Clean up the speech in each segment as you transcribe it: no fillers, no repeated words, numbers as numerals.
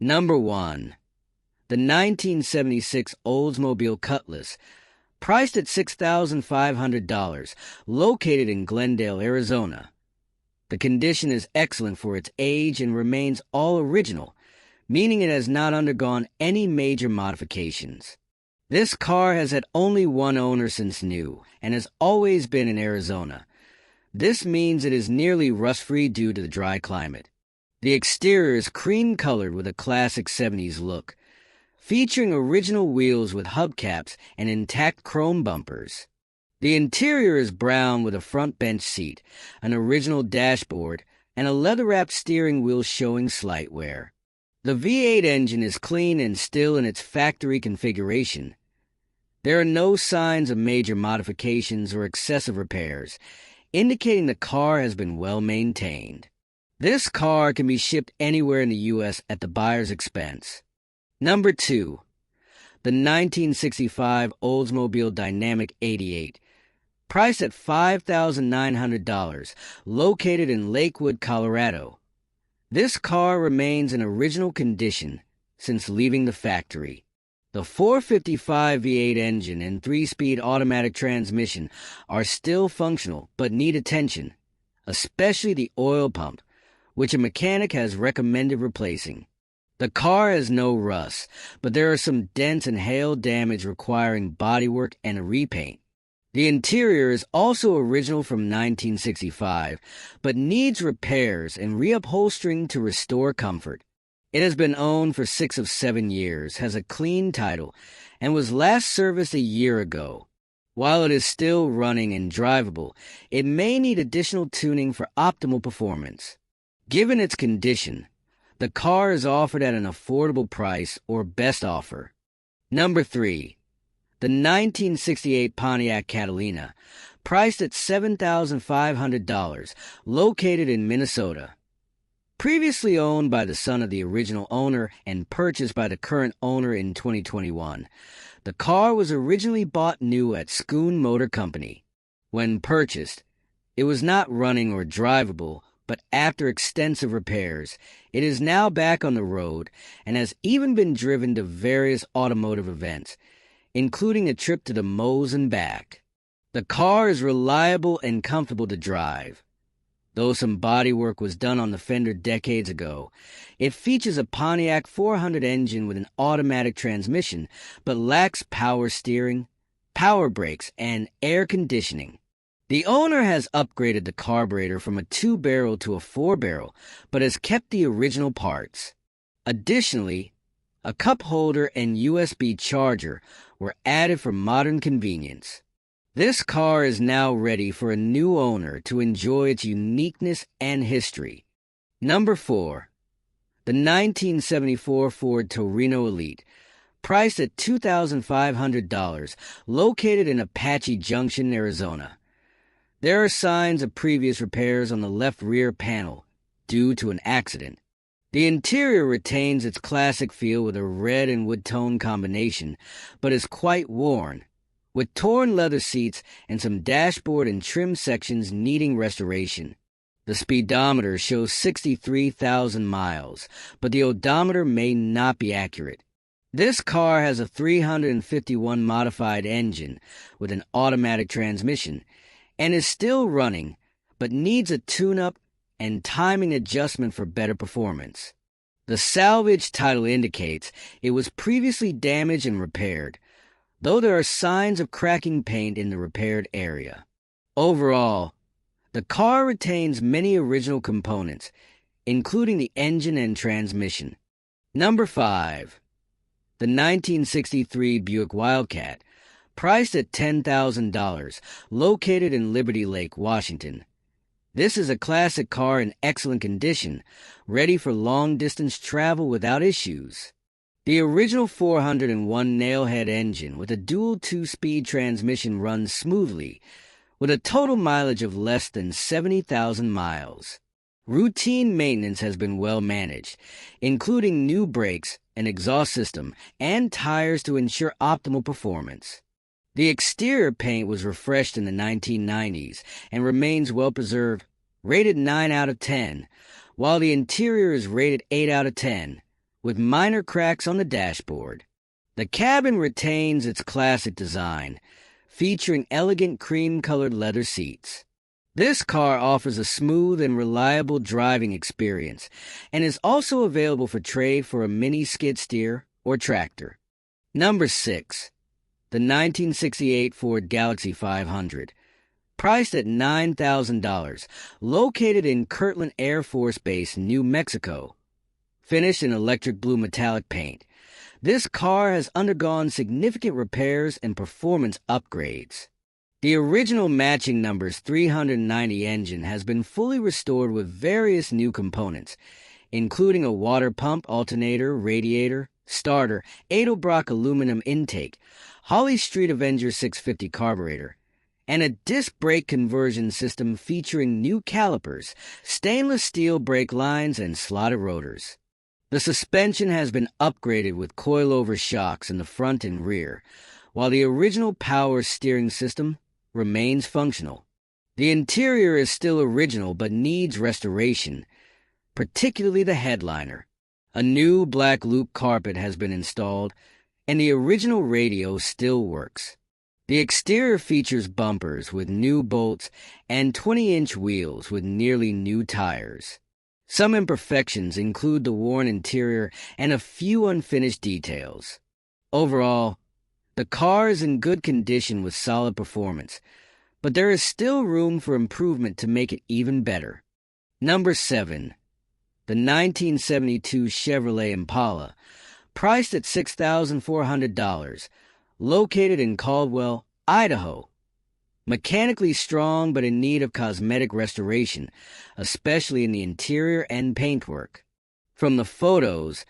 Number 1. The 1976 Oldsmobile Cutlass, priced at $6,500, located in Glendale, Arizona. The condition is excellent for its age and remains all original, meaning it has not undergone any major modifications. This car has had only one owner since new and has always been in Arizona. This means it is nearly rust-free due to the dry climate. The exterior is cream-colored with a classic 70s look, featuring original wheels with hubcaps and intact chrome bumpers. The interior is brown with a front bench seat, an original dashboard, and a leather-wrapped steering wheel showing slight wear. The V8 engine is clean and still in its factory configuration. There are no signs of major modifications or excessive repairs, indicating the car has been well maintained. This car can be shipped anywhere in the U.S. at the buyer's expense. Number 2. The 1965 Oldsmobile Dynamic 88, priced at $5,900, located in Lakewood, Colorado. This car remains in original condition since leaving the factory. The 455 V8 engine and 3-speed automatic transmission are still functional but need attention, especially the oil pump, which a mechanic has recommended replacing. The car has no rust, but there are some dents and hail damage requiring bodywork and a repaint. The interior is also original from 1965, but needs repairs and reupholstering to restore comfort. It has been owned for 6 of 7 years, has a clean title, and was last serviced a year ago. While it is still running and drivable, it may need additional tuning for optimal performance. Given its condition, the car is offered at an affordable price or best offer. Number 3. The 1968 Pontiac Catalina, priced at $7,500, located in Minnesota. Previously owned by the son of the original owner and purchased by the current owner in 2021, the car was originally bought new at Schoon Motor Company. When purchased, it was not running or drivable, but after extensive repairs, it is now back on the road and has even been driven to various automotive events, including a trip to the Moe's and back. The car is reliable and comfortable to drive. Though some bodywork was done on the fender decades ago, it features a Pontiac 400 engine with an automatic transmission, but lacks power steering, power brakes, and air conditioning. The owner has upgraded the carburetor from a 2-barrel to a 4-barrel, but has kept the original parts. Additionally, a cup holder and USB charger were added for modern convenience. This car is now ready for a new owner to enjoy its uniqueness and history. Number 4. The 1974 Ford Torino Elite, priced at $2,500, located in Apache Junction, Arizona. There are signs of previous repairs on the left rear panel due to an accident. The interior retains its classic feel with a red and wood tone combination, but is quite worn, with torn leather seats and some dashboard and trim sections needing restoration. The speedometer shows 63,000 miles, but the odometer may not be accurate. This car has a 351 modified engine with an automatic transmission and is still running, but needs a tune-up and timing adjustment for better performance. The salvage title indicates it was previously damaged and repaired, though there are signs of cracking paint in the repaired area. Overall, the car retains many original components, including the engine and transmission. Number 5. The 1963 Buick Wildcat, priced at $10,000, located in Liberty Lake, Washington. This is a classic car in excellent condition, ready for long-distance travel without issues. The original 401 nailhead engine with a dual 2-speed transmission runs smoothly, with a total mileage of less than 70,000 miles. Routine maintenance has been well managed, including new brakes, an exhaust system, and tires to ensure optimal performance. The exterior paint was refreshed in the 1990s and remains well preserved, rated 9 out of 10, while the interior is rated 8 out of 10, with minor cracks on the dashboard. The cabin retains its classic design, featuring elegant cream-colored leather seats. This car offers a smooth and reliable driving experience and is also available for trade for a mini skid steer or tractor. Number 6. The 1968 Ford Galaxie 500. Priced at $9,000, located in Kirtland Air Force Base, New Mexico. Finished in electric blue metallic paint, this car has undergone significant repairs and performance upgrades. The original matching numbers 390 engine has been fully restored with various new components, including a water pump, alternator, radiator, starter, Edelbrock aluminum intake, Holly Street Avenger 650 carburetor, and a disc brake conversion system featuring new calipers, stainless steel brake lines, and slotted rotors. The suspension has been upgraded with coilover shocks in the front and rear, while the original power steering system remains functional. The interior is still original but needs restoration, particularly the headliner. A new black loop carpet has been installed, and the original radio still works. The exterior features bumpers with new bolts and 20-inch wheels with nearly new tires. Some imperfections include the worn interior and a few unfinished details. Overall, the car is in good condition with solid performance, but there is still room for improvement to make it even better. Number 7. The 1972 Chevrolet Impala, priced at $6,400, located in Caldwell, Idaho. Mechanically strong but in need of cosmetic restoration, especially in the interior and paintwork. From the photos,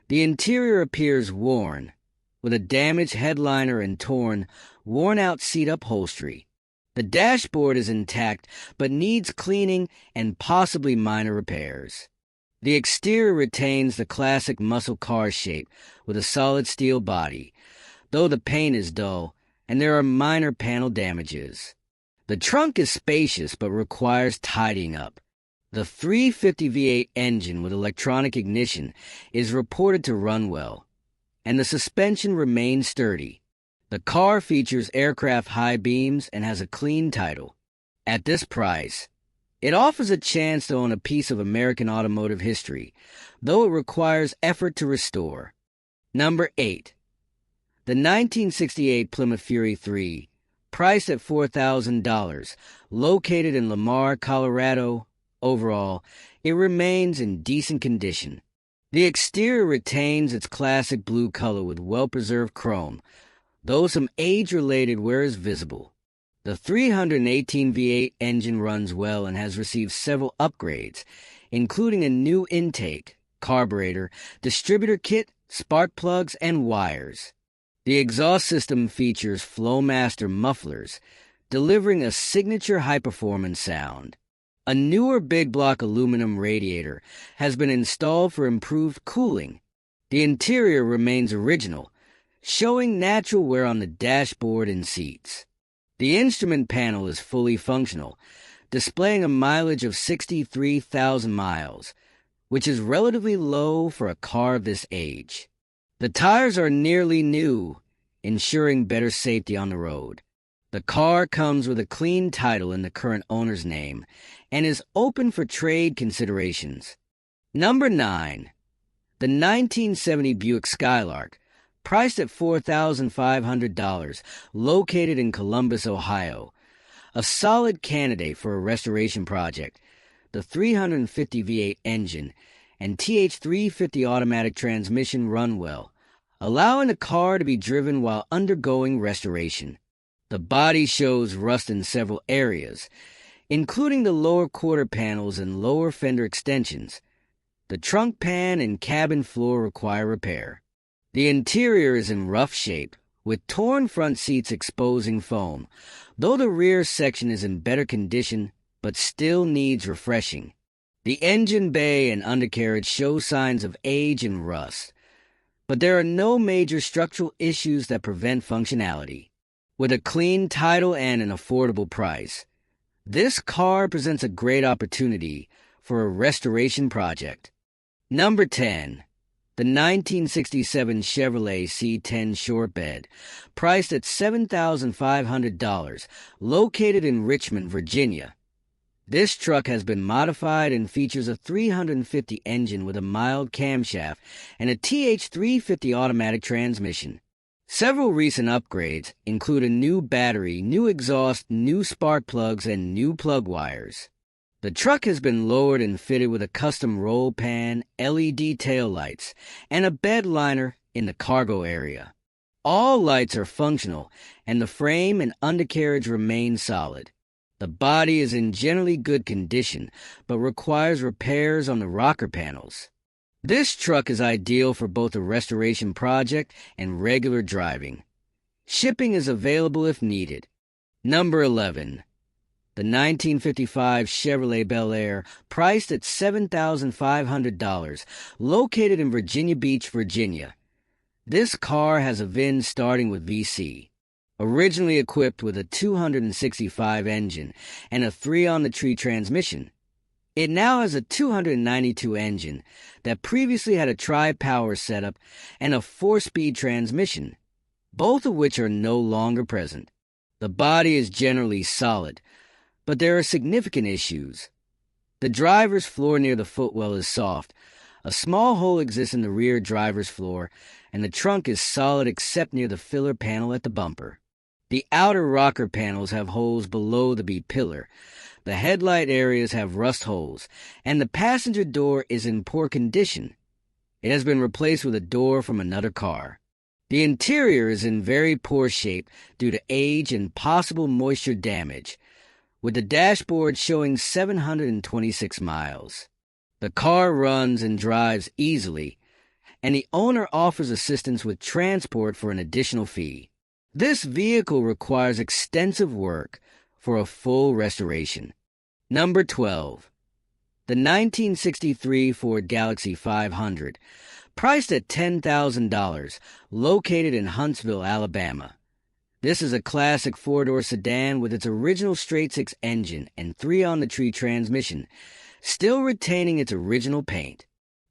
the interior appears worn, with a damaged headliner and torn, worn-out seat upholstery. The dashboard is intact but needs cleaning and possibly minor repairs. The exterior retains the classic muscle car shape with a solid steel body, though the paint is dull and there are minor panel damages. The trunk is spacious but requires tidying up. The 350 V8 engine with electronic ignition is reported to run well, and the suspension remains sturdy. The car features aircraft high beams and has a clean title. At this price, it offers a chance to own a piece of American automotive history, though it requires effort to restore. Number 8. The 1968 Plymouth Fury 3, priced at $4,000, located in Lamar, Colorado. Overall, it remains in decent condition. The exterior retains its classic blue color with well-preserved chrome, though some age-related wear is visible. The 318 V8 engine runs well and has received several upgrades, including a new intake, carburetor, distributor kit, spark plugs, and wires. The exhaust system features Flowmaster mufflers, delivering a signature high-performance sound. A newer big block aluminum radiator has been installed for improved cooling. The interior remains original, showing natural wear on the dashboard and seats. The instrument panel is fully functional, displaying a mileage of 63,000 miles, which is relatively low for a car of this age. The tires are nearly new, ensuring better safety on the road. The car comes with a clean title in the current owner's name and is open for trade considerations. Number 9. The 1970 Buick Skylark, priced at $4,500, located in Columbus, Ohio. A solid candidate for a restoration project. The 350 V8 engine and TH350 automatic transmission run well, allowing the car to be driven while undergoing restoration. The body shows rust in several areas, including the lower quarter panels and lower fender extensions. The trunk pan and cabin floor require repair. The interior is in rough shape, with torn front seats exposing foam, though the rear section is in better condition but still needs refreshing. The engine bay and undercarriage show signs of age and rust, but there are no major structural issues that prevent functionality. With a clean title and an affordable price, this car presents a great opportunity for a restoration project. Number 10. The The 1967 Chevrolet C10 short bed, priced at $7,500, located in Richmond, Virginia. This truck has been modified and features a 350 engine with a mild camshaft and a TH350 automatic transmission. Several recent upgrades include a new battery, new exhaust, new spark plugs, and new plug wires. The truck has been lowered and fitted with a custom roll pan, LED taillights, and a bed liner in the cargo area. All lights are functional, and the frame and undercarriage remain solid. The body is in generally good condition, but requires repairs on the rocker panels. This truck is ideal for both a restoration project and regular driving. Shipping is available if needed. Number 11. The 1955 Chevrolet Bel Air, priced at $7,500, located in Virginia Beach, Virginia. This car has a VIN starting with VC. Originally equipped with a 265 engine and a 3-on-the-tree transmission, it now has a 292 engine that previously had a tri-power setup and a 4-speed transmission, both of which are no longer present. The body is generally solid, but there are significant issues. The driver's floor near the footwell is soft. A small hole exists in the rear driver's floor, and the trunk is solid except near the filler panel at the bumper. The outer rocker panels have holes below the B pillar. The headlight areas have rust holes, and the passenger door is in poor condition. It has been replaced with a door from another car. The interior is in very poor shape due to age and possible moisture damage, with the dashboard showing 726 miles. The car runs and drives easily, and the owner offers assistance with transport for an additional fee. This vehicle requires extensive work for a full restoration. Number 12. The 1963 Ford Galaxy 500, priced at $10,000, located in Huntsville, Alabama. This is a classic 4-door sedan with its original straight-six engine and 3-on-the-tree transmission, still retaining its original paint.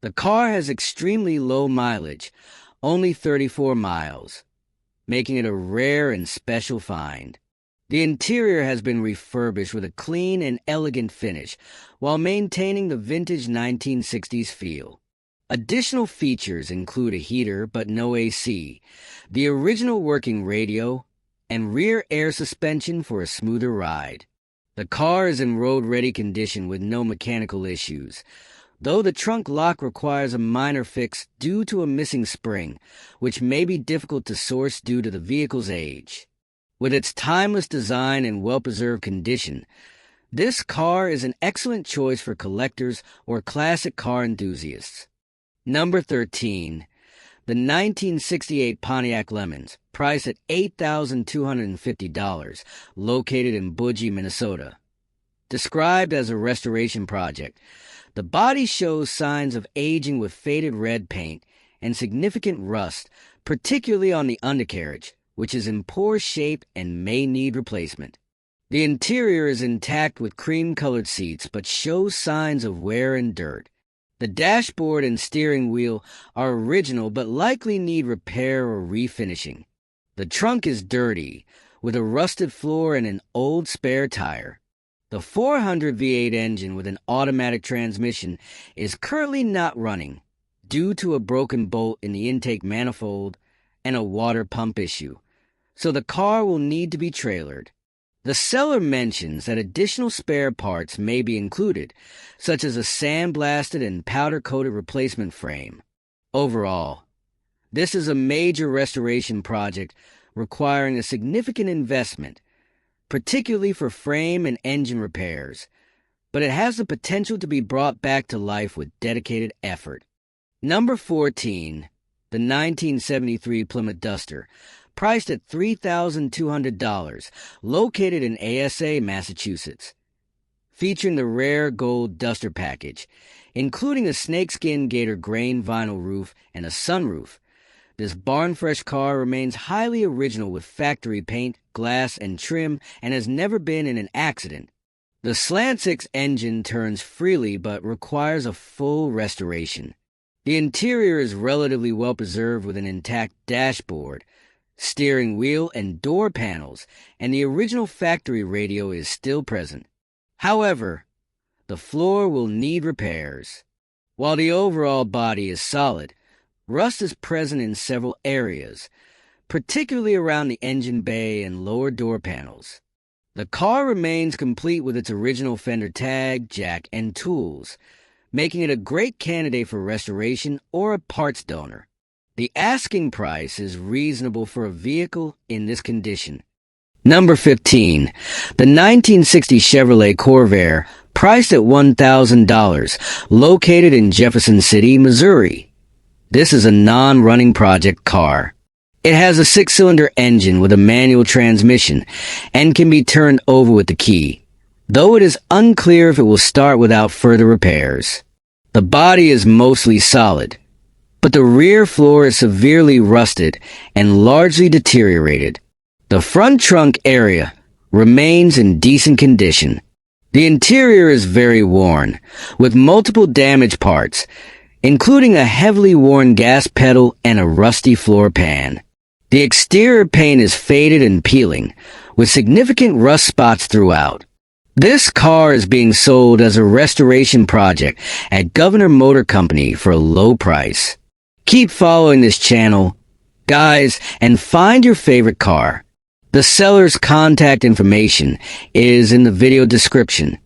The car has extremely low mileage, only 34 miles, making it a rare and special find. The interior has been refurbished with a clean and elegant finish while maintaining the vintage 1960s feel. Additional features include a heater but no AC, the original working radio, and rear air suspension for a smoother ride. The car is in road-ready condition with no mechanical issues, though the trunk lock requires a minor fix due to a missing spring, which may be difficult to source due to the vehicle's age. With its timeless design and well-preserved condition, this car is an excellent choice for collectors or classic car enthusiasts. Number 13. The 1968 Pontiac Lemons, priced at $8,250, located in Boogey, Minnesota. Described as a restoration project, the body shows signs of aging with faded red paint and significant rust, particularly on the undercarriage, which is in poor shape and may need replacement. The interior is intact with cream-colored seats, but shows signs of wear and dirt. The dashboard and steering wheel are original but likely need repair or refinishing. The trunk is dirty, with a rusted floor and an old spare tire. The 400 V8 engine with an automatic transmission is currently not running due to a broken bolt in the intake manifold and a water pump issue, so the car will need to be trailered. The seller mentions that additional spare parts may be included, such as a sandblasted and powder-coated replacement frame. Overall, this is a major restoration project requiring a significant investment, particularly for frame and engine repairs, but it has the potential to be brought back to life with dedicated effort. Number 14. The 1973 Plymouth Duster, priced at $3,200, located in ASA, Massachusetts. Featuring the rare gold Duster package, including a snakeskin gator grain vinyl roof and a sunroof, this barn-fresh car remains highly original with factory paint, glass, and trim, and has never been in an accident. The Slant 6 engine turns freely but requires a full restoration. The interior is relatively well preserved with an intact dashboard, steering wheel, and door panels, and the original factory radio is still present. However, the floor will need repairs. While the overall body is solid, rust is present in several areas, particularly around the engine bay and lower door panels. The car remains complete with its original fender tag, jack, and tools, making it a great candidate for restoration or a parts donor. The asking price is reasonable for a vehicle in this condition. Number 15. The 1960 Chevrolet Corvair, priced at $1,000, located in Jefferson City, Missouri. This is a non-running project car. It has a 6-cylinder engine with a manual transmission and can be turned over with the key, though it is unclear if it will start without further repairs. The body is mostly solid, but the rear floor is severely rusted and largely deteriorated. The front trunk area remains in decent condition. The interior is very worn, with multiple damaged parts, including a heavily worn gas pedal and a rusty floor pan. The exterior paint is faded and peeling, with significant rust spots throughout. This car is being sold as a restoration project at Governor Motor Company for a low price. Keep following this channel, guys, and find your favorite car. The seller's contact information is in the video description.